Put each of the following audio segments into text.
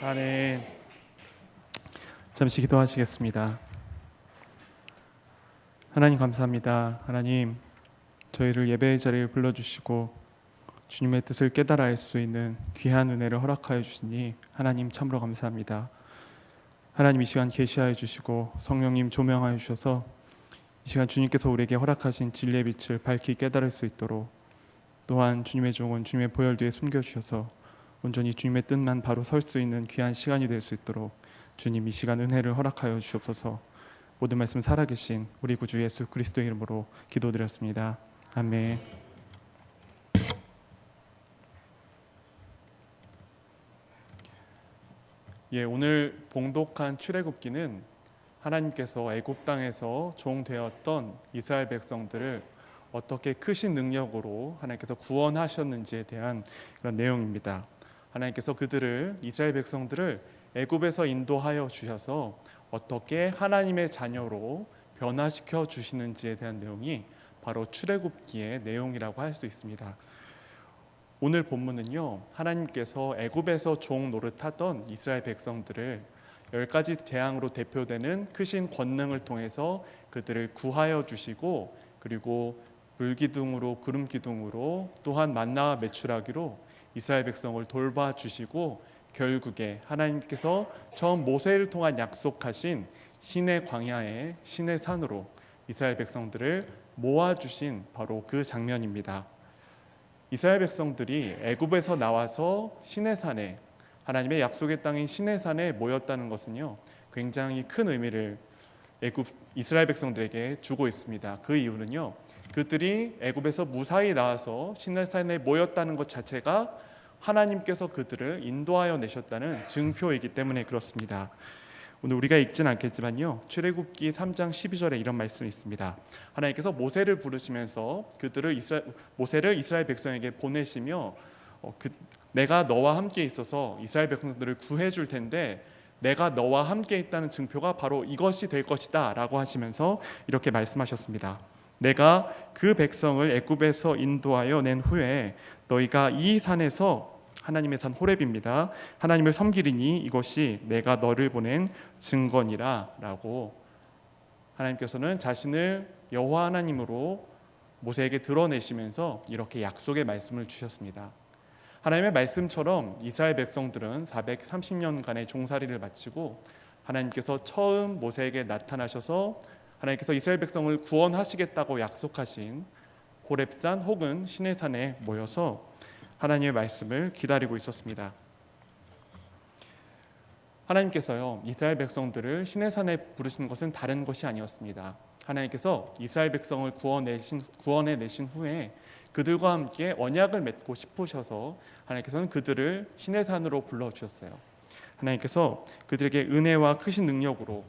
아멘. 잠시 기도하시겠습니다. 하나님 감사합니다. 하나님, 저희를 예배의 자리에 불러주시고 주님의 뜻을 깨달아 알 수 있는 귀한 은혜를 허락하여 주시니 하나님 참으로 감사합니다. 하나님, 이 시간 계시하여 주시고 성령님 조명하여 주셔서 이 시간 주님께서 우리에게 허락하신 진리의 빛을 밝히 깨달을 수 있도록, 또한 주님의 종은 주님의 보혈 뒤에 숨겨주셔서 온전히 주님의 뜻만 바로 설 수 있는 귀한 시간이 될 수 있도록 주님, 이 시간 은혜를 허락하여 주옵소서. 모든 말씀 살아계신 우리 구주 예수 그리스도의 이름으로 기도드렸습니다. 아멘. 오늘 봉독한 출애굽기는 하나님께서 애굽 땅에서 종되었던 이스라엘 백성들을 어떻게 크신 능력으로 하나님께서 구원하셨는지에 대한 그런 내용입니다. 하나님께서 이스라엘 백성들을 애굽에서 인도하여 주셔서 어떻게 하나님의 자녀로 변화시켜 주시는지에 대한 내용이 바로 출애굽기의 내용이라고 할 수 있습니다. 오늘 본문은요, 하나님께서 애굽에서 종 노릇하던 이스라엘 백성들을 10가지 재앙으로 대표되는 크신 권능을 통해서 그들을 구하여 주시고, 그리고 불기둥으로 구름기둥으로 또한 만나와 메추라기로 이스라엘 백성을 돌봐주시고, 결국에 하나님께서 처음 모세를 통한 약속하신 신의 광야에 신의 산으로 이스라엘 백성들을 모아주신 바로 그 장면입니다. 이스라엘 백성들이 애굽에서 나와서 신의 산에, 하나님의 약속의 땅인 신의 산에 모였다는 것은요, 굉장히 큰 의미를 이스라엘 백성들에게 주고 있습니다. 그 이유는요, 그들이 애굽에서 무사히 나와서 신의 산에 모였다는 것 자체가 하나님께서 그들을 인도하여 내셨다는 증표이기 때문에 그렇습니다. 오늘 우리가 읽진 않겠지만요, 출애굽기 3장 12절에 이런 말씀이 있습니다. 하나님께서 모세를 부르시면서 모세를 이스라엘 백성에게 보내시며 내가 너와 함께 있어서 이스라엘 백성들을 구해 줄 텐데 내가 너와 함께 있다는 증표가 바로 이것이 될 것이다 라고 하시면서 이렇게 말씀하셨습니다. 내가 그 백성을 애굽에서 인도하여 낸 후에 너희가 이 산에서, 하나님의 산 호렙입니다, 하나님을 섬기리니 이것이 내가 너를 보낸 증거니라 라고 하나님께서는 자신을 여호와 하나님으로 모세에게 드러내시면서 이렇게 약속의 말씀을 주셨습니다. 하나님의 말씀처럼 이스라엘 백성들은 430년간의 종살이를 마치고 하나님께서 처음 모세에게 나타나셔서 하나님께서 이스라엘 백성을 구원하시겠다고 약속하신 호렙산 혹은 신의 산에 모여서 하나님의 말씀을 기다리고 있었습니다. 하나님께서요, 이스라엘 백성들을 신의 산에 부르신 것은 다른 것이 아니었습니다. 하나님께서 이스라엘 백성을 구원해내신 후에 그들과 함께 언약을 맺고 싶으셔서 하나님께서는 그들을 신의 산으로 불러주셨어요. 하나님께서 그들에게 은혜와 크신 능력으로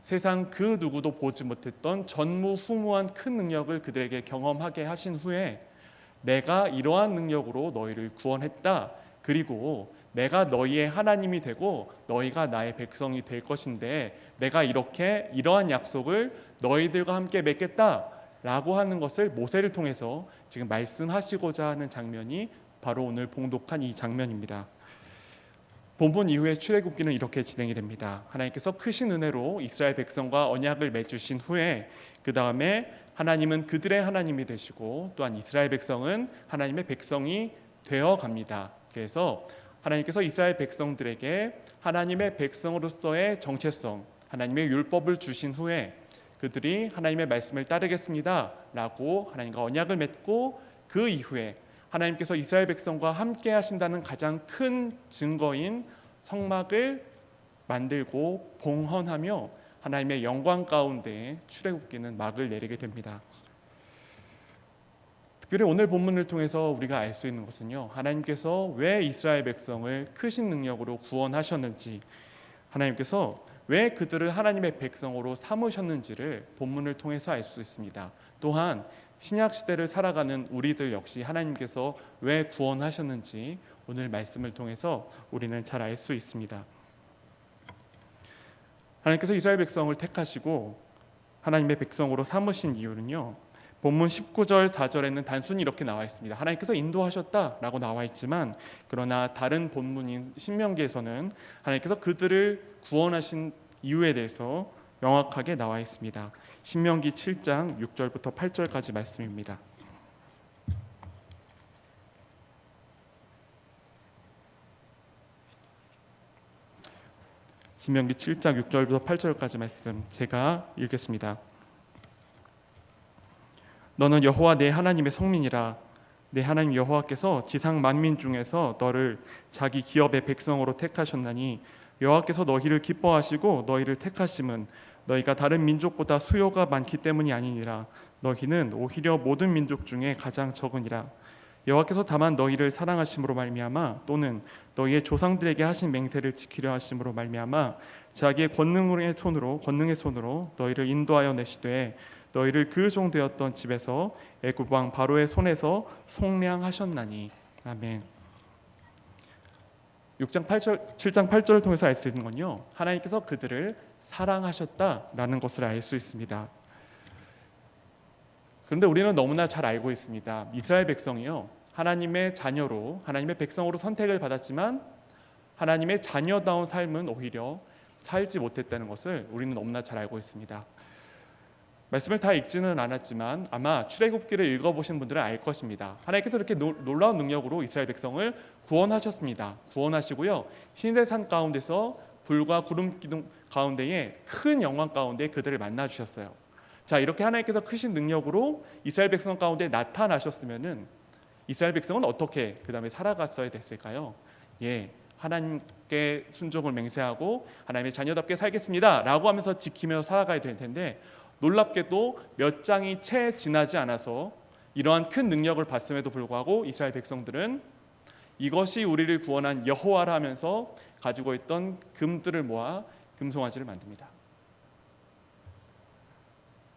세상 그 누구도 보지 못했던 전무후무한 큰 능력을 그들에게 경험하게 하신 후에 내가 이러한 능력으로 너희를 구원했다, 그리고 내가 너희의 하나님이 되고 너희가 나의 백성이 될 것인데 내가 이러한 약속을 너희들과 함께 맺겠다 라고 하는 것을 모세를 통해서 지금 말씀하시고자 하는 장면이 바로 오늘 봉독한 이 장면입니다. 본문 이후에 출애굽기는 이렇게 진행이 됩니다. 하나님께서 크신 은혜로 이스라엘 백성과 언약을 맺으신 후에 그 다음에 하나님은 그들의 하나님이 되시고 또한 이스라엘 백성은 하나님의 백성이 되어 갑니다. 그래서 하나님께서 이스라엘 백성들에게 하나님의 백성으로서의 정체성, 하나님의 율법을 주신 후에 그들이 하나님의 말씀을 따르겠습니다 라고 하나님과 언약을 맺고, 그 이후에 하나님께서 이스라엘 백성과 함께 하신다는 가장 큰 증거인 성막을 만들고 봉헌하며 하나님의 영광 가운데 출애굽기는 막을 내리게 됩니다. 특별히 오늘 본문을 통해서 우리가 알 수 있는 것은요, 하나님께서 왜 이스라엘 백성을 크신 능력으로 구원하셨는지, 하나님께서 왜 그들을 하나님의 백성으로 삼으셨는지를 본문을 통해서 알 수 있습니다. 또한 신약 시대를 살아가는 우리들 역시 하나님께서 왜 구원하셨는지 오늘 말씀을 통해서 우리는 잘 알 수 있습니다. 하나님께서 이스라엘 백성을 택하시고 하나님의 백성으로 삼으신 이유는요, 본문 19절 4절에는 단순히 이렇게 나와 있습니다. 하나님께서 인도하셨다라고 나와 있지만, 그러나 다른 본문인 신명기에서는 하나님께서 그들을 구원하신 이유에 대해서 명확하게 나와 있습니다. 신명기 7장 6절부터 8절까지 말씀입니다. 신명기 7장 6절부터 8절까지 말씀 제가 읽겠습니다. 너는 여호와 내 하나님의 성민이라. 내 하나님 여호와께서 지상 만민 중에서 너를 자기 기업의 백성으로 택하셨나니, 여호와께서 너희를 기뻐하시고 너희를 택하심은 너희가 다른 민족보다 수요가 많기 때문이 아니니라. 너희는 오히려 모든 민족 중에 가장 적으니라. 여호와께서 다만 너희를 사랑하심으로 말미암아, 또는 너희의 조상들에게 하신 맹세를 지키려 하심으로 말미암아 자기의 권능의 손으로 너희를 인도하여 내시되, 너희를 그 종 되었던 집에서 애굽 왕 바로의 손에서 속량하셨나니. 아멘. 7장 8절을 통해서 알 수 있는 건요, 하나님께서 그들을 사랑하셨다라는 것을 알 수 있습니다. 그런데 우리는 너무나 잘 알고 있습니다. 이스라엘 백성이요, 하나님의 자녀로, 하나님의 백성으로 선택을 받았지만 하나님의 자녀다운 삶은 오히려 살지 못했다는 것을 우리는 너무나 잘 알고 있습니다. 말씀을 다 읽지는 않았지만 아마 출애굽기를 읽어보신 분들은 알 것입니다. 하나님께서 이렇게 놀라운 능력으로 이스라엘 백성을 구원하셨습니다. 구원하시고요, 시내산 가운데서 불과 구름 기둥 가운데에 큰 영광 가운데 그들을 만나 주셨어요. 자, 이렇게 하나님께서 크신 능력으로 이스라엘 백성 가운데 나타나셨으면은 이스라엘 백성은 어떻게 그 다음에 살아갔어야 됐을까요? 하나님께 순종을 맹세하고 하나님의 자녀답게 살겠습니다 라고 하면서 지키며 살아가야 될 텐데, 놀랍게도 몇 장이 채 지나지 않아서 이러한 큰 능력을 받음에도 불구하고 이스라엘 백성들은 이것이 우리를 구원한 여호와라 하면서 가지고 있던 금들을 모아 금송아지를 만듭니다.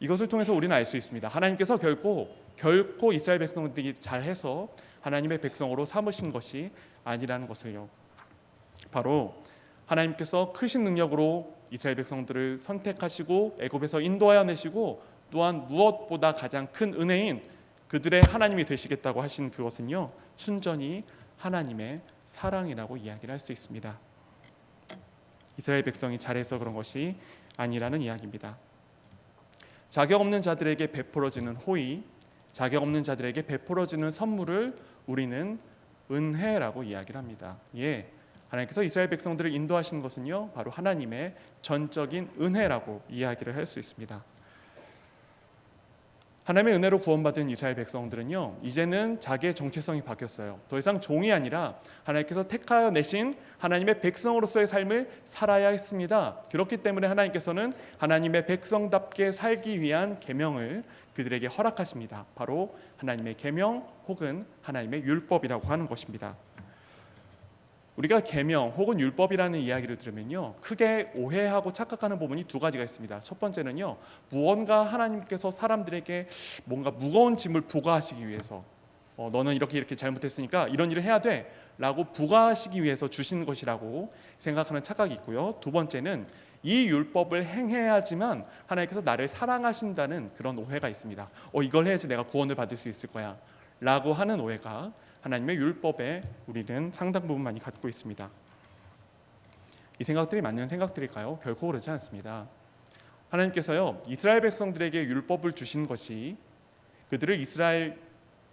이것을 통해서 우리는 알 수 있습니다. 하나님께서 결코 이스라엘 백성들이 잘해서 하나님의 백성으로 삼으신 것이 아니라는 것을요. 바로 하나님께서 크신 능력으로 이스라엘 백성들을 선택하시고 애굽에서 인도하여 내시고, 또한 무엇보다 가장 큰 은혜인 그들의 하나님이 되시겠다고 하신 그것은요, 순전히 하나님의 사랑이라고 이야기를 할 수 있습니다. 이스라엘 백성이 잘해서 그런 것이 아니라는 이야기입니다. 자격 없는 자들에게 베풀어지는 호의, 자격 없는 자들에게 베풀어지는 선물을 우리는 은혜라고 이야기를 합니다. 하나님께서 이스라엘 백성들을 인도하시는 것은요, 바로 하나님의 전적인 은혜라고 이야기를 할 수 있습니다. 하나님의 은혜로 구원받은 이스라엘 백성들은요, 이제는 자기의 정체성이 바뀌었어요. 더 이상 종이 아니라 하나님께서 택하여 내신 하나님의 백성으로서의 삶을 살아야 했습니다. 그렇기 때문에 하나님께서는 하나님의 백성답게 살기 위한 계명을 그들에게 허락하십니다. 바로 하나님의 계명 혹은 하나님의 율법이라고 하는 것입니다. 우리가 계명 혹은 율법이라는 이야기를 들으면요, 크게 오해하고 착각하는 부분이 두 가지가 있습니다. 첫 번째는요, 무언가 하나님께서 사람들에게 뭔가 무거운 짐을 부과하시기 위해서 너는 이렇게 잘못했으니까 이런 일을 해야 돼 라고 부과하시기 위해서 주신 것이라고 생각하는 착각이 있고요. 두 번째는 이 율법을 행해야지만 하나님께서 나를 사랑하신다는 그런 오해가 있습니다. 이걸 해야지 내가 구원을 받을 수 있을 거야 라고 하는 오해가 하나님의 율법에 우리는 상당 부분 많이 갖고 있습니다. 이 생각들이 맞는 생각들일까요? 결코 그렇지 않습니다. 하나님께서요, 이스라엘 백성들에게 율법을 주신 것이 그들을 이스라엘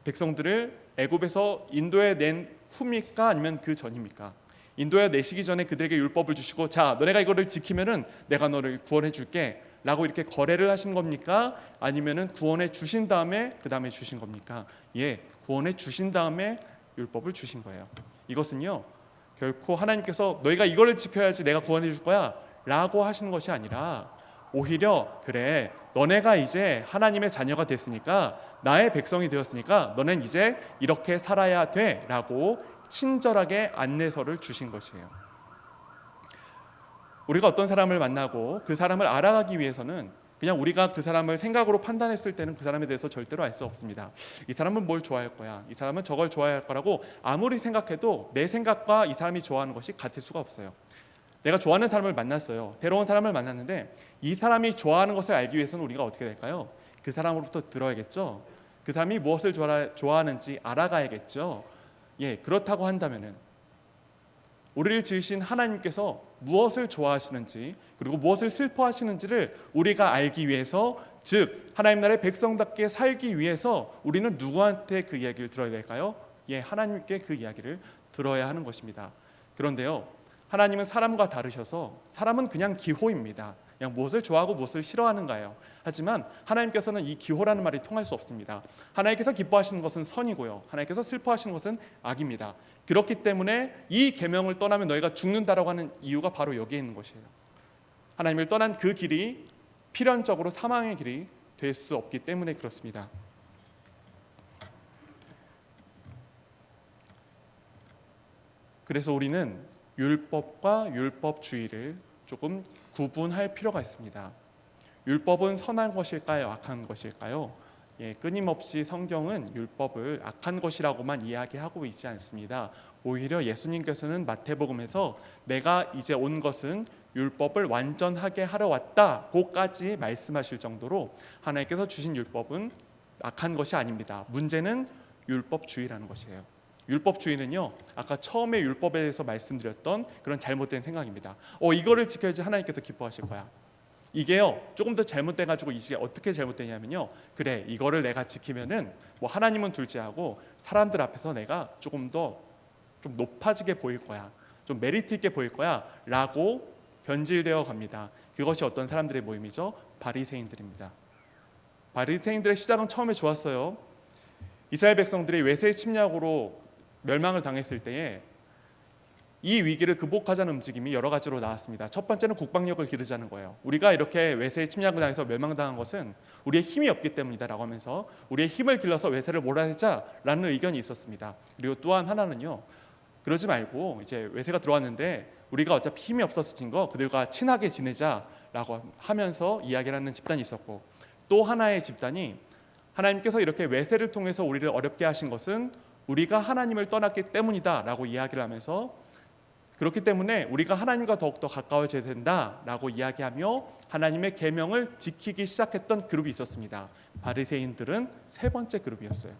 백성들을 애굽에서 인도해 낸 후입니까? 아니면 그 전입니까? 인도해 내시기 전에 그들에게 율법을 주시고, 자, 너네가 이거를 지키면은 내가 너를 구원해 줄게 라고 이렇게 거래를 하신 겁니까? 아니면은 구원해 주신 다음에 그 다음에 주신 겁니까? 구원해 주신 다음에 율법을 주신 거예요. 이것은요, 결코 하나님께서 너희가 이거를 지켜야지 내가 구원해 줄 거야 라고 하시는 것이 아니라, 오히려 그래, 너네가 이제 하나님의 자녀가 됐으니까, 나의 백성이 되었으니까 너넨 이제 이렇게 살아야 돼 라고 친절하게 안내서를 주신 것이에요. 우리가 어떤 사람을 만나고 그 사람을 알아가기 위해서는 그냥 우리가 그 사람을 생각으로 판단했을 때는 그 사람에 대해서 절대로 알 수 없습니다. 이 사람은 뭘 좋아할 거야, 이 사람은 저걸 좋아할 거라고 아무리 생각해도 내 생각과 이 사람이 좋아하는 것이 같을 수가 없어요. 내가 좋아하는 사람을 만났어요. 새로운 사람을 만났는데 이 사람이 좋아하는 것을 알기 위해서는 우리가 어떻게 될까요? 그 사람으로부터 들어야겠죠. 그 사람이 무엇을 좋아하는지 알아가야겠죠. 그렇다고 한다면은 우리를 지으신 하나님께서 무엇을 좋아하시는지 그리고 무엇을 슬퍼하시는지를 우리가 알기 위해서, 즉 하나님 나라의 백성답게 살기 위해서 우리는 누구한테 그 이야기를 들어야 될까요? 하나님께 그 이야기를 들어야 하는 것입니다. 그런데요, 하나님은 사람과 다르셔서 사람은 그냥 기호입니다. 그냥 무엇을 좋아하고 무엇을 싫어하는가요. 하지만 하나님께서는 이 기호라는 말이 통할 수 없습니다. 하나님께서 기뻐하시는 것은 선이고요, 하나님께서 슬퍼하시는 것은 악입니다. 그렇기 때문에 이 계명을 떠나면 너희가 죽는다라고 하는 이유가 바로 여기에 있는 것이에요. 하나님을 떠난 그 길이 필연적으로 사망의 길이 될 수 없기 때문에 그렇습니다. 그래서 우리는 율법과 율법주의를 조금 구분할 필요가 있습니다. 율법은 선한 것일까요? 악한 것일까요? 끊임없이 성경은 율법을 악한 것이라고만 이야기하고 있지 않습니다. 오히려 예수님께서는 마태복음에서 내가 이제 온 것은 율법을 완전하게 하러 왔다고까지 말씀하실 정도로 하나님께서 주신 율법은 악한 것이 아닙니다. 문제는 율법주의라는 것이에요. 율법주의는요, 아까 처음에 율법에 대해서 말씀드렸던 그런 잘못된 생각입니다. 이거를 지켜야지 하나님께서 기뻐하실 거야. 이게요, 조금 더 잘못돼가지고 이게 어떻게 잘못되냐면요, 그래 이거를 내가 지키면은 뭐 하나님은 둘째하고 사람들 앞에서 내가 조금 더 좀 높아지게 보일 거야, 좀 메리트 있게 보일 거야 라고 변질되어 갑니다. 그것이 어떤 사람들의 모임이죠? 바리새인들입니다. 바리새인들의 시작은 처음에 좋았어요. 이스라엘 백성들이 외세 침략으로 멸망을 당했을 때에 이 위기를 극복하자는 움직임이 여러 가지로 나왔습니다. 첫 번째는 국방력을 기르자는 거예요. 우리가 이렇게 외세의 침략을 당해서 멸망당한 것은 우리의 힘이 없기 때문이다 라고 하면서 우리의 힘을 길러서 외세를 몰아내자라는 의견이 있었습니다. 그리고 또한 하나는요, 그러지 말고 이제 외세가 들어왔는데 우리가 어차피 힘이 없어서 진 거 그들과 친하게 지내자라고 하면서 이야기를 하는 집단이 있었고, 또 하나의 집단이 하나님께서 이렇게 외세를 통해서 우리를 어렵게 하신 것은 우리가 하나님을 떠났기 때문이다 라고 이야기를 하면서, 그렇기 때문에 우리가 하나님과 더욱더 가까워져야 된다라고 이야기하며 하나님의 계명을 지키기 시작했던 그룹이 있었습니다. 바리새인들은 세 번째 그룹이었어요.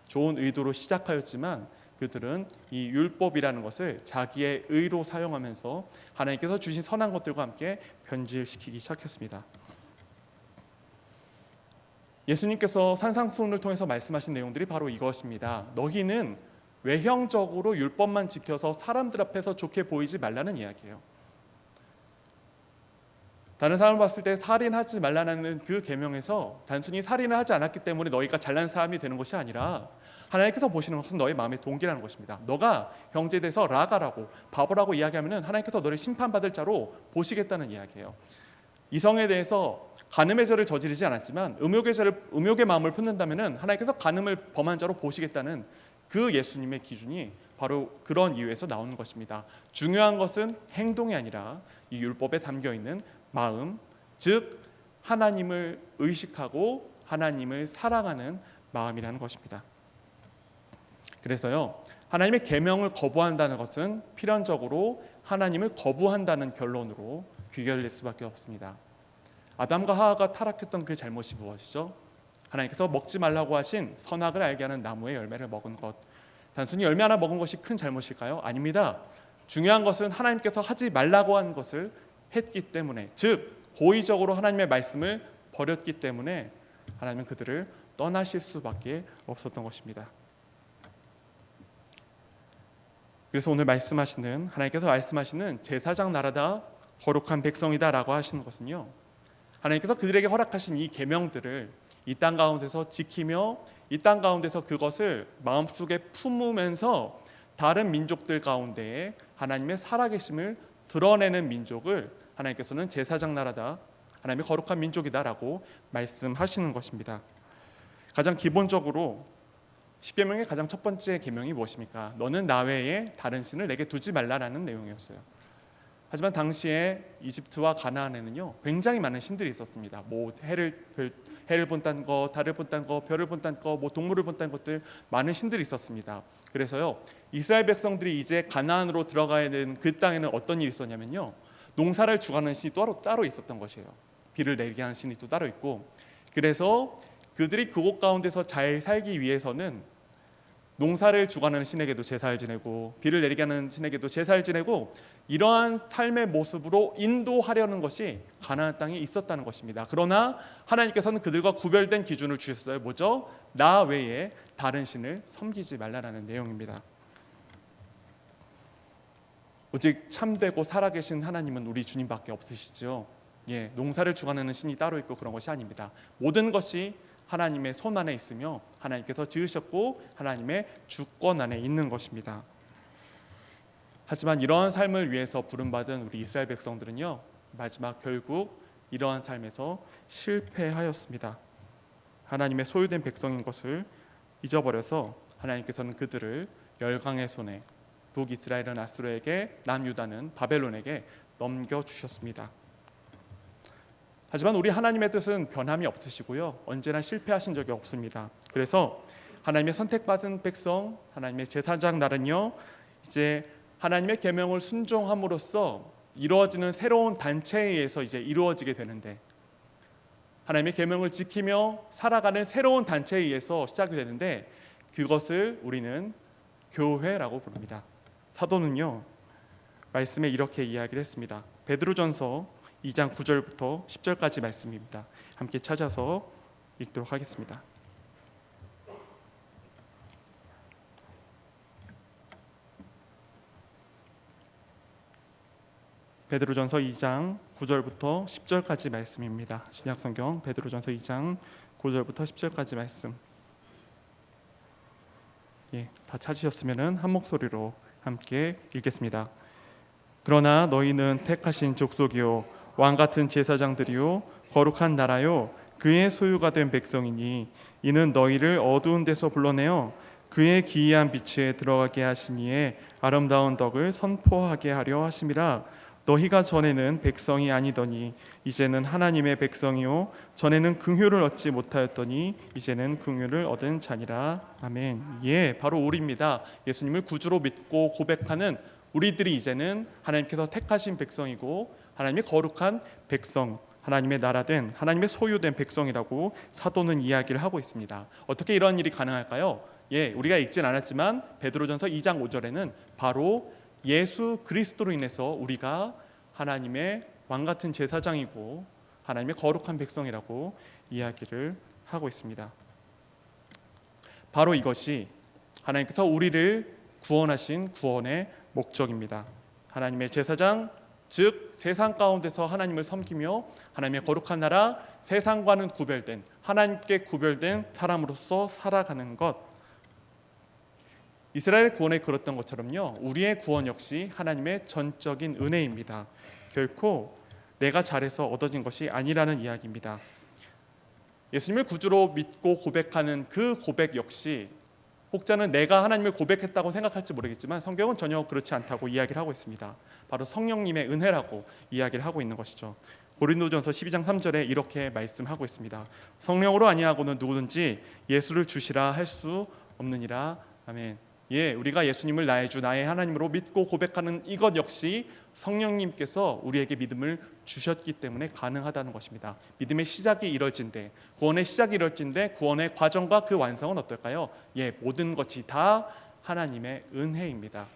좋은 의도로 시작하였지만 그들은 이 율법이라는 것을 자기의 의로 사용하면서 하나님께서 주신 선한 것들과 함께 변질시키기 시작했습니다. 예수님께서 산상수훈을 통해서 말씀하신 내용들이 바로 이것입니다. 너희는 외형적으로 율법만 지켜서 사람들 앞에서 좋게 보이지 말라는 이야기예요. 다른 사람을 봤을 때 살인하지 말라는 그 계명에서 단순히 살인을 하지 않았기 때문에 너희가 잘난 사람이 되는 것이 아니라 하나님께서 보시는 것은 너의 마음의 동기라는 것입니다. 너가 형제에 대해서 라가라고 바보라고 이야기하면 하나님께서 너를 심판받을 자로 보시겠다는 이야기예요. 이성에 대해서 간음의 죄를 저지르지 않았지만 음욕의 마음을 품는다면 하나님께서 간음을 범한 자로 보시겠다는 그 예수님의 기준이 바로 그런 이유에서 나오는 것입니다. 중요한 것은 행동이 아니라 이 율법에 담겨있는 마음, 즉 하나님을 의식하고 하나님을 사랑하는 마음이라는 것입니다. 그래서요, 하나님의 계명을 거부한다는 것은 필연적으로 하나님을 거부한다는 결론으로 귀결될 수밖에 없습니다. 아담과 하와가 타락했던 그 잘못이 무엇이죠? 하나님께서 먹지 말라고 하신 선악을 알게 하는 나무의 열매를 먹은 것. 단순히 열매 하나 먹은 것이 큰 잘못일까요? 아닙니다. 중요한 것은 하나님께서 하지 말라고 한 것을 했기 때문에, 즉 고의적으로 하나님의 말씀을 버렸기 때문에 하나님은 그들을 떠나실 수밖에 없었던 것입니다. 그래서 오늘 하나님께서 말씀하시는 제사장 나라다 거룩한 백성이다 라고 하시는 것은요, 하나님께서 그들에게 허락하신 이 계명들을 이 땅 가운데서 지키며 이 땅 가운데서 그것을 마음속에 품으면서 다른 민족들 가운데에 하나님의 살아계심을 드러내는 민족을 하나님께서는 제사장 나라다, 하나님의 거룩한 민족이다 라고 말씀하시는 것입니다. 가장 기본적으로 십계명의 가장 첫 번째 계명이 무엇입니까? 너는 나 외에 다른 신을 내게 두지 말라라는 내용이었어요. 하지만 당시에 이집트와 가나안에는요, 굉장히 많은 신들이 있었습니다. 뭐 해를 본다는 거, 달을 본다는 거, 별을 본다는 거, 뭐 동물을 본다는 것들, 많은 신들이 있었습니다. 그래서요, 이스라엘 백성들이 이제 가나안으로 들어가야 되는 그 땅에는 어떤 일이 있었냐면요, 농사를 주관하는 신이 따로 있었던 것이에요. 비를 내리게 하는 신이 또 따로 있고, 그래서 그들이 그곳 가운데서 잘 살기 위해서는 농사를 주관하는 신에게도 제사를 지내고 비를 내리게 하는 신에게도 제사를 지내고 이러한 삶의 모습으로 인도하려는 것이 가나안 땅에 있었다는 것입니다. 그러나 하나님께서는 그들과 구별된 기준을 주셨어요. 뭐죠? 나 외에 다른 신을 섬기지 말라라는 내용입니다. 오직 참되고 살아계신 하나님은 우리 주님밖에 없으시죠. 농사를 주관하는 신이 따로 있고 그런 것이 아닙니다. 모든 것이 하나님의 손 안에 있으며 하나님께서 지으셨고 하나님의 주권 안에 있는 것입니다. 하지만 이러한 삶을 위해서 부름받은 우리 이스라엘 백성들은요, 마지막 결국 이러한 삶에서 실패하였습니다. 하나님의 소유된 백성인 것을 잊어버려서 하나님께서는 그들을 열강의 손에, 북이스라엘은 아수르에게, 남유다는 바벨론에게 넘겨주셨습니다. 하지만 우리 하나님의 뜻은 변함이 없으시고요, 언제나 실패하신 적이 없습니다. 그래서 하나님의 선택받은 백성, 하나님의 제사장 날은요, 이제 하나님의 계명을 순종함으로써 이루어지는 새로운 단체에 의해서 이제 이루어지게 되는데, 하나님의 계명을 지키며 살아가는 새로운 단체에 의해서 시작이 되는데, 그것을 우리는 교회라고 부릅니다. 사도는요, 말씀에 이렇게 이야기를 했습니다. 베드로전서 2장 9절부터 10절까지 말씀입니다. 함께 찾아서 읽도록 하겠습니다. 베드로전서 2장 9절부터 10절까지 말씀입니다. 신약성경 베드로전서 2장 9절부터 10절까지 말씀. 다 찾으셨으면 한 목소리로 함께 읽겠습니다. 그러나 너희는 택하신 족속이요 왕같은 제사장들이요 거룩한 나라요 그의 소유가 된 백성이니 이는 너희를 어두운 데서 불러내어 그의 기이한 빛에 들어가게 하시니에 아름다운 덕을 선포하게 하려 하심이라. 너희가 전에는 백성이 아니더니 이제는 하나님의 백성이요 전에는 긍휼을 얻지 못하였더니 이제는 긍휼을 얻은 자니라. 아멘. 바로 우리입니다. 예수님을 구주로 믿고 고백하는 우리들이 이제는 하나님께서 택하신 백성이고 하나님의 거룩한 백성, 하나님의 나라된, 하나님의 소유된 백성이라고 사도는 이야기를 하고 있습니다. 어떻게 이런 일이 가능할까요? 우리가 읽진 않았지만 베드로전서 2장 5절에는 바로 예수 그리스도로 인해서 우리가 하나님의 왕같은 제사장이고 하나님의 거룩한 백성이라고 이야기를 하고 있습니다. 바로 이것이 하나님께서 우리를 구원하신 구원의 목적입니다. 하나님의 제사장, 즉 세상 가운데서 하나님을 섬기며 하나님의 거룩한 나라, 세상과는 구별된, 하나님께 구별된 사람으로서 살아가는 것. 이스라엘 구원에 그랬던 것처럼요, 우리의 구원 역시 하나님의 전적인 은혜입니다. 결코 내가 잘해서 얻어진 것이 아니라는 이야기입니다. 예수님을 구주로 믿고 고백하는 그 고백 역시 혹자는 내가 하나님을 고백했다고 생각할지 모르겠지만 성경은 전혀 그렇지 않다고 이야기를 하고 있습니다. 바로 성령님의 은혜라고 이야기를 하고 있는 것이죠. 고린도전서 12장 3절에 이렇게 말씀하고 있습니다. 성령으로 아니하고는 누구든지 예수를 주시라 할 수 없느니라. 아멘. 우리가 예수님을 나의 주 나의 하나님으로 믿고 고백하는 이것 역시 성령님께서 우리에게 믿음을 주셨기 때문에 가능하다는 것입니다. 믿음의 시작이 이뤄진데, 구원의 시작이 이뤄진데 구원의 과정과 그 완성은 어떨까요? 모든 것이 다 하나님의 은혜입니다.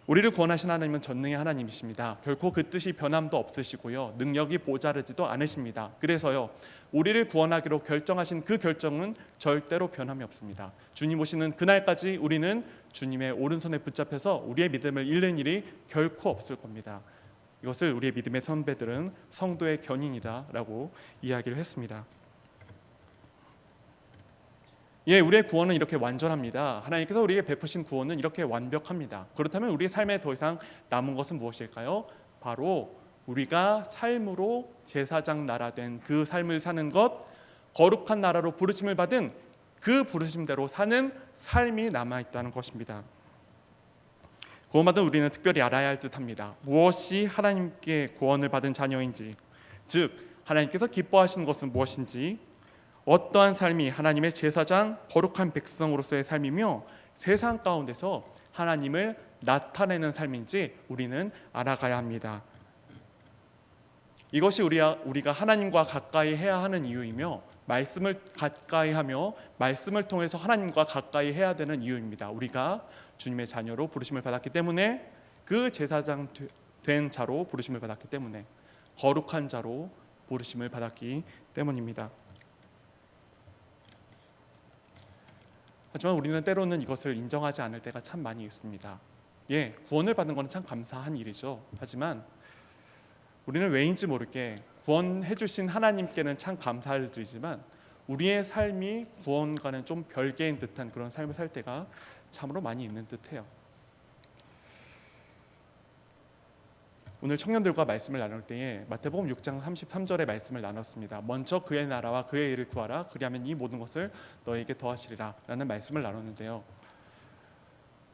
우리를 구원하신 하나님은 전능의 하나님이십니다. 결코 그 뜻이 변함도 없으시고요, 능력이 모자르지도 않으십니다. 그래서요, 우리를 구원하기로 결정하신 그 결정은 절대로 변함이 없습니다. 주님 오시는 그날까지 우리는 주님의 오른손에 붙잡혀서 우리의 믿음을 잃는 일이 결코 없을 겁니다. 이것을 우리의 믿음의 선배들은 성도의 견인이다라고 이야기를 했습니다. 우리의 구원은 이렇게 완전합니다. 하나님께서 우리에게 베푸신 구원은 이렇게 완벽합니다. 그렇다면 우리의 삶에 더 이상 남은 것은 무엇일까요? 바로 우리가 삶으로 제사장 나라 된 그 삶을 사는 것, 거룩한 나라로 부르심을 받은 그 부르심대로 사는 삶이 남아있다는 것입니다. 구원받은 우리는 특별히 알아야 할 듯합니다. 무엇이 하나님께 구원을 받은 자녀인지, 즉 하나님께서 기뻐하시는 것은 무엇인지, 어떠한 삶이 하나님의 제사장, 거룩한 백성으로서의 삶이며 세상 가운데서 하나님을 나타내는 삶인지 우리는 알아가야 합니다. 이것이 우리가 하나님과 가까이 해야 하는 이유이며 말씀을 가까이 하며 말씀을 통해서 하나님과 가까이 해야 되는 이유입니다. 우리가 주님의 자녀로 부르심을 받았기 때문에, 그 제사장 된 자로 부르심을 받았기 때문에, 거룩한 자로 부르심을 받았기 때문입니다. 하지만 우리는 때로는 이것을 인정하지 않을 때가 참 많이 있습니다. 구원을 받는 것은 참 감사한 일이죠. 하지만 우리는 왜인지 모르게 구원해 주신 하나님께는 참 감사를 드리지만 우리의 삶이 구원과는 좀 별개인 듯한 그런 삶을 살 때가 참으로 많이 있는 듯해요. 오늘 청년들과 말씀을 나눌 때에 마태복음 6장 33절의 말씀을 나눴습니다. 먼저 그의 나라와 그의 일을 구하라, 그리하면 이 모든 것을 너에게 더하시리라 라는 말씀을 나눴는데요,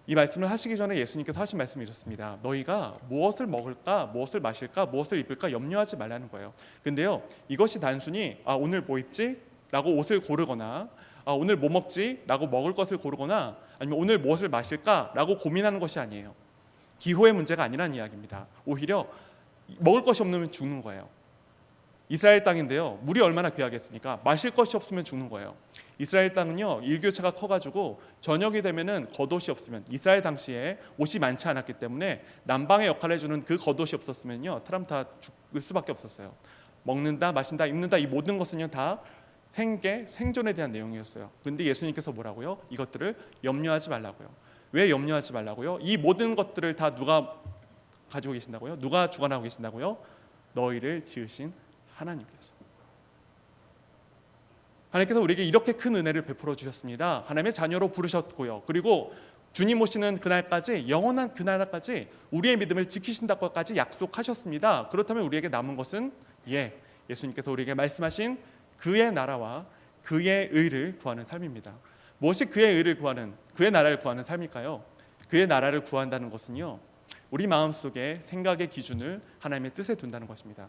이 말씀을 하시기 전에 예수님께서 하신 말씀이 이렇습니다. 너희가 무엇을 먹을까, 무엇을 마실까, 무엇을 입을까 염려하지 말라는 거예요. 근데요, 이것이 단순히 오늘 뭐 입지? 라고 옷을 고르거나 오늘 뭐 먹지? 라고 먹을 것을 고르거나 아니면 오늘 무엇을 마실까? 라고 고민하는 것이 아니에요. 기호의 문제가 아니라는 이야기입니다. 오히려 먹을 것이 없으면 죽는 거예요. 이스라엘 땅인데요, 물이 얼마나 귀하겠습니까? 마실 것이 없으면 죽는 거예요. 이스라엘 땅은요, 일교차가 커가지고 저녁이 되면은 겉옷이 없으면, 이스라엘 당시에 옷이 많지 않았기 때문에 난방의 역할을 해주는 그 겉옷이 없었으면요, 사람 다 죽을 수밖에 없었어요. 먹는다, 마신다, 입는다, 이 모든 것은요 다 생존에 대한 내용이었어요. 그런데 예수님께서 뭐라고요? 이것들을 염려하지 말라고요. 왜 염려하지 말라고요? 이 모든 것들을 다 누가 가지고 계신다고요? 누가 주관하고 계신다고요? 너희를 지으신 하나님께서. 하나님께서 우리에게 이렇게 큰 은혜를 베풀어 주셨습니다. 하나님의 자녀로 부르셨고요, 그리고 주님 오시는 그날까지, 영원한 그날까지 우리의 믿음을 지키신다고까지 약속하셨습니다. 그렇다면 우리에게 남은 것은 예수님께서 우리에게 말씀하신 그의 나라와 그의 의를 구하는 삶입니다. 무엇이 그의 의를 구하는, 그의 나라를 구하는 삶일까요? 그의 나라를 구한다는 것은요, 우리 마음속에 생각의 기준을 하나님의 뜻에 둔다는 것입니다.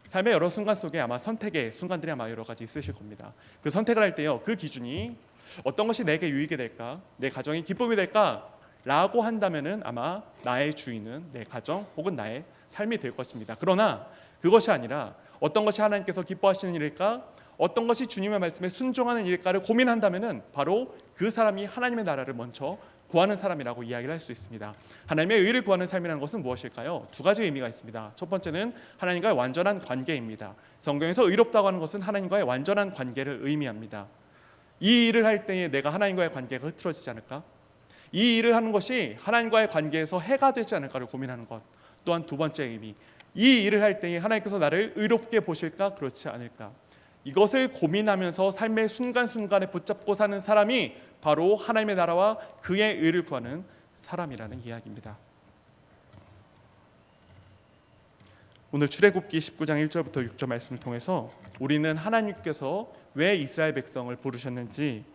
삶의 여러 순간 속에 아마 선택의 순간들이 아마 여러 가지 있으실 겁니다. 그 선택을 할 때요, 그 기준이 어떤 것이 내게 유익이 될까, 내 가정이 기쁨이 될까 라고 한다면은 아마 나의 주인은 내 가정 혹은 나의 삶이 될 것입니다. 그러나 그것이 아니라 어떤 것이 하나님께서 기뻐하시는 일일까, 어떤 것이 주님의 말씀에 순종하는 일일까를 고민한다면은 바로 그 사람이 하나님의 나라를 먼저 구하는 사람이라고 이야기를 할 수 있습니다. 하나님의 의를 구하는 삶이라는 것은 무엇일까요? 두 가지 의미가 있습니다. 첫 번째는 하나님과의 완전한 관계입니다. 성경에서 의롭다고 하는 것은 하나님과의 완전한 관계를 의미합니다. 이 일을 할 때에 내가 하나님과의 관계가 흐트러지지 않을까? 이 일을 하는 것이 하나님과의 관계에서 해가 되지 않을까를 고민하는 것. 또한 두 번째 의미, 이 일을 할 때에 하나님께서 나를 의롭게 보실까, 그렇지 않을까? 이것을 고민하면서 삶의 순간순간에 붙잡고 사는 사람이 바로 하나님의 나라와 그의 의를 구하는 사람이라는 이야기입니다. 오늘 출애굽기 19장 1절부터 6절 말씀을 통해서 우리는 하나님께서 왜 이스라엘 백성을 부르셨는지,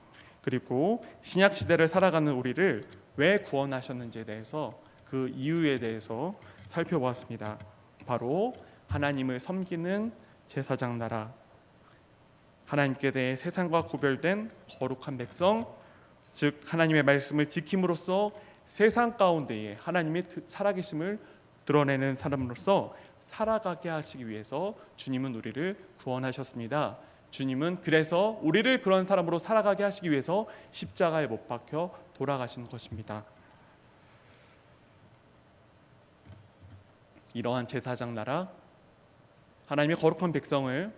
그리고 신약 시대를 살아가는 우리를 왜 구원하셨는지에 대해서, 그 이유에 대해서 살펴보았습니다. 바로 하나님을 섬기는 제사장 나라, 하나님께 대해 세상과 구별된 거룩한 백성, 즉 하나님의 말씀을 지킴으로써 세상 가운데에 하나님의 살아계심을 드러내는 사람으로서 살아가게 하시기 위해서 주님은 우리를 구원하셨습니다. 주님은 그래서 우리를 그런 사람으로 살아가게 하시기 위해서 십자가에 못 박혀 돌아가신 것입니다. 이러한 제사장 나라, 하나님의 거룩한 백성을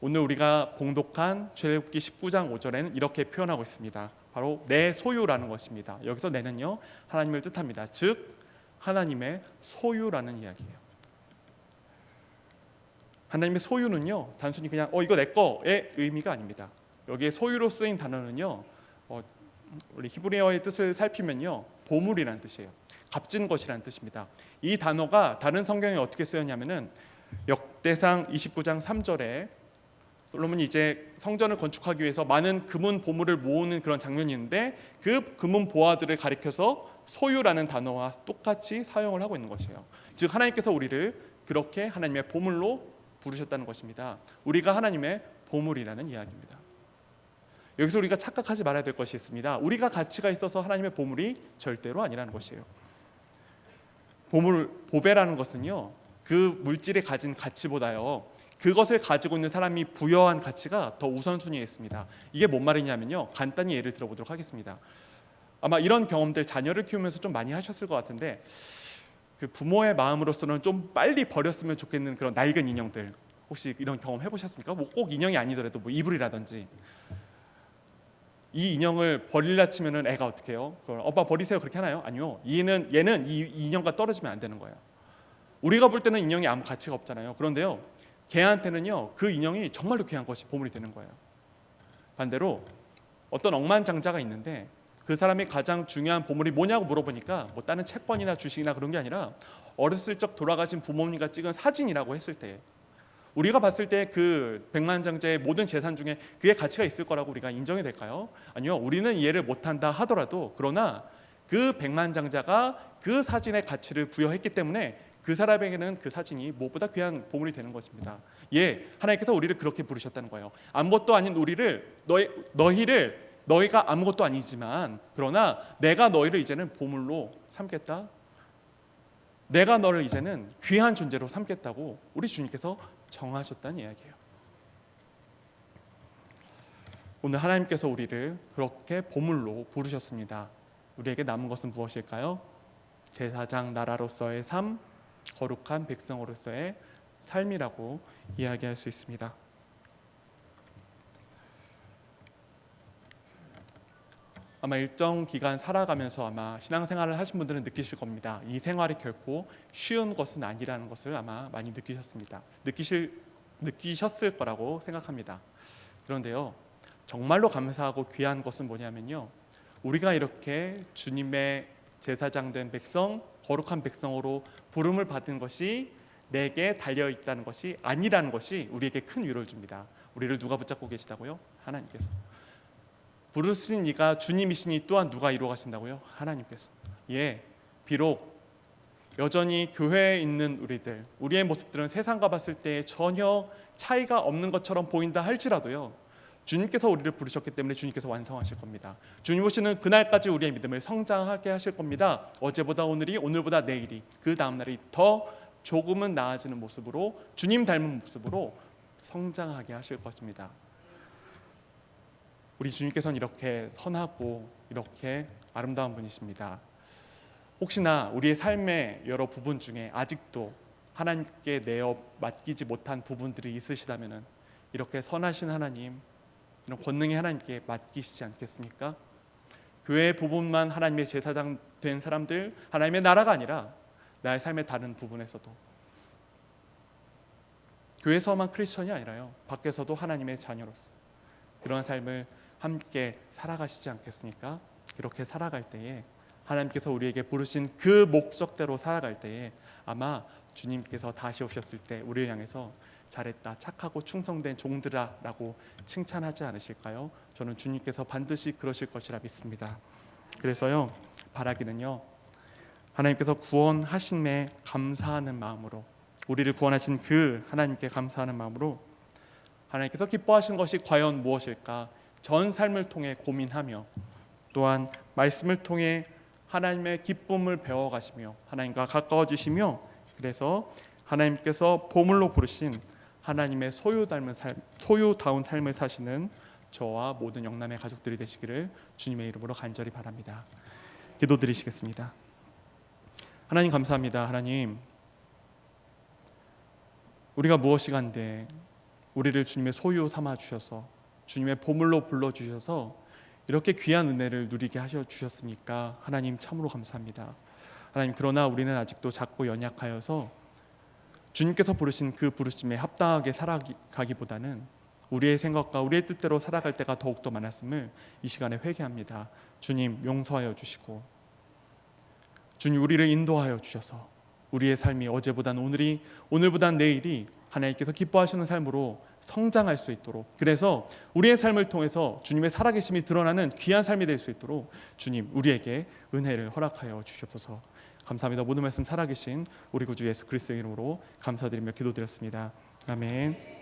오늘 우리가 봉독한 출애굽기 19장 5절에는 이렇게 표현하고 있습니다. 바로 내 소유라는 것입니다. 여기서 내는요, 하나님을 뜻합니다. 즉 하나님의 소유라는 이야기예요. 하나님의 소유는요, 단순히 그냥 이거 내 거의 의미가 아닙니다. 여기에 소유로 쓰인 단어는요, 우리 히브리어의 뜻을 살피면요, 보물이라는 뜻이에요. 값진 것이라는 뜻입니다. 이 단어가 다른 성경에 어떻게 쓰였냐면은 역대상 29장 3절에 솔로몬이 이제 성전을 건축하기 위해서 많은 금은 보물을 모으는 그런 장면이 있는데, 그 금은 보화들을 가리켜서 소유라는 단어와 똑같이 사용을 하고 있는 것이에요. 즉 하나님께서 우리를 그렇게 하나님의 보물로 부르셨다는 것입니다. 우리가 하나님의 보물이라는 이야기입니다. 여기서 우리가 착각하지 말아야 될 것이 있습니다. 우리가 가치가 있어서 하나님의 보물이 절대로 아니라는 것이에요. 보배라는 것은요, 그 물질이 가진 가치보다요, 그것을 가지고 있는 사람이 부여한 가치가 더 우선순위에 있습니다. 이게 뭔 말이냐면요. 간단히 예를 들어보도록 하겠습니다. 아마 이런 경험들 자녀를 키우면서 좀 많이 하셨을 것 같은데, 그 부모의 마음으로서는 좀 빨리 버렸으면 좋겠는 그런 낡은 인형들, 혹시 이런 경험 해보셨습니까? 뭐 꼭 인형이 아니더라도 뭐 이불이라든지, 이 인형을 버릴라 치면은 애가 어떻게 해요? 오빠 버리세요 그렇게 하나요? 아니요. 얘는 이 인형과 떨어지면 안 되는 거예요. 우리가 볼 때는 인형이 아무 가치가 없잖아요. 그런데요, 걔한테는요 그 인형이 정말로 귀한 것이 보물이 되는 거예요. 반대로 어떤 억만장자가 있는데 그 사람이 가장 중요한 보물이 뭐냐고 물어보니까 뭐 다른 채권이나 주식이나 그런 게 아니라 어렸을 적 돌아가신 부모님과 찍은 사진이라고 했을 때, 우리가 봤을 때 그 백만장자의 모든 재산 중에 그게 가치가 있을 거라고 우리가 인정이 될까요? 아니요. 우리는 이해를 못한다 하더라도, 그러나 그 백만장자가 그 사진의 가치를 부여했기 때문에 그 사람에게는 그 사진이 무엇보다 귀한 보물이 되는 것입니다. 예, 하나님께서 우리를 그렇게 부르셨다는 거예요. 아무것도 아닌 우리를, 너희가 아무것도 아니지만 그러나 내가 너희를 이제는 보물로 삼겠다, 내가 너를 이제는 귀한 존재로 삼겠다고 우리 주님께서 정하셨다는 이야기예요. 오늘 하나님께서 우리를 그렇게 보물로 부르셨습니다. 우리에게 남은 것은 무엇일까요? 제사장 나라로서의 삶, 거룩한 백성으로서의 삶이라고 이야기할 수 있습니다. 아마 일정 기간 살아가면서 아마 신앙생활을 하신 분들은 느끼실 겁니다. 이 생활이 결코 쉬운 것은 아니라는 것을 아마 많이 느끼셨을 거라고 생각합니다. 그런데요, 정말로 감사하고 귀한 것은 뭐냐면요, 우리가 이렇게 주님의 제사장 된 백성, 거룩한 백성으로 부름을 받은 것이 내게 달려있다는 것이 아니라는 것이 우리에게 큰 위로를 줍니다. 우리를 누가 붙잡고 계시다고요? 하나님께서. 부르신 이가 주님이시니 또한 누가 이루어 가신다고요? 하나님께서. 예, 비록 여전히 교회에 있는 우리의 모습들은 세상과 봤을 때 전혀 차이가 없는 것처럼 보인다 할지라도요, 주님께서 우리를 부르셨기 때문에 주님께서 완성하실 겁니다. 주님 오시는 그날까지 우리의 믿음을 성장하게 하실 겁니다. 어제보다 오늘이, 오늘보다 내일이, 그 다음 날이 더 조금은 나아지는 모습으로, 주님 닮은 모습으로 성장하게 하실 것입니다. 우리 주님께서는 이렇게 선하고 이렇게 아름다운 분이십니다. 혹시나 우리의 삶의 여러 부분 중에 아직도 하나님께 내어 맡기지 못한 부분들이 있으시다면 이렇게 선하신 하나님, 이런 권능의 하나님께 맡기시지 않겠습니까? 교회의 부분만 하나님의 제사장 된 사람들, 하나님의 나라가 아니라 나의 삶의 다른 부분에서도, 교회에서만 크리스천이 아니라요, 밖에서도 하나님의 자녀로서 그런 삶을 함께 살아가시지 않겠습니까? 그렇게 살아갈 때에, 하나님께서 우리에게 부르신 그 목적대로 살아갈 때에 아마 주님께서 다시 오셨을 때 우리를 향해서 잘했다, 착하고 충성된 종들아 라고 칭찬하지 않으실까요? 저는 주님께서 반드시 그러실 것이라 믿습니다. 그래서요, 바라기는요, 하나님께서 구원하심에 감사하는 마음으로, 우리를 구원하신 그 하나님께 감사하는 마음으로, 하나님께서 기뻐하시는 것이 과연 무엇일까 전 삶을 통해 고민하며, 또한 말씀을 통해 하나님의 기쁨을 배워가시며 하나님과 가까워지시며, 그래서 하나님께서 보물로 부르신 하나님의 소유다운 삶을 사시는 저와 모든 영남의 가족들이 되시기를 주님의 이름으로 간절히 바랍니다. 기도드리시겠습니다. 하나님 감사합니다. 하나님, 우리가 무엇이간데 우리를 주님의 소유 삼아 주셔서 주님의 보물로 불러주셔서 이렇게 귀한 은혜를 누리게 하셔 주셨습니까? 하나님 참으로 감사합니다. 하나님, 그러나 우리는 아직도 작고 연약하여서 주님께서 부르신 그 부르심에 합당하게 살아가기보다는 우리의 생각과 우리의 뜻대로 살아갈 때가 더욱더 많았음을 이 시간에 회개합니다. 주님 용서하여 주시고, 주님 우리를 인도하여 주셔서 우리의 삶이 어제보다는 오늘이, 오늘보다는 내일이 하나님께서 기뻐하시는 삶으로 성장할 수 있도록, 그래서 우리의 삶을 통해서 주님의 살아계심이 드러나는 귀한 삶이 될 수 있도록 주님 우리에게 은혜를 허락하여 주시옵소서. 감사합니다. 모든 말씀 살아계신 우리 구주 예수 그리스도의 이름으로 감사드리며 기도드렸습니다. 아멘.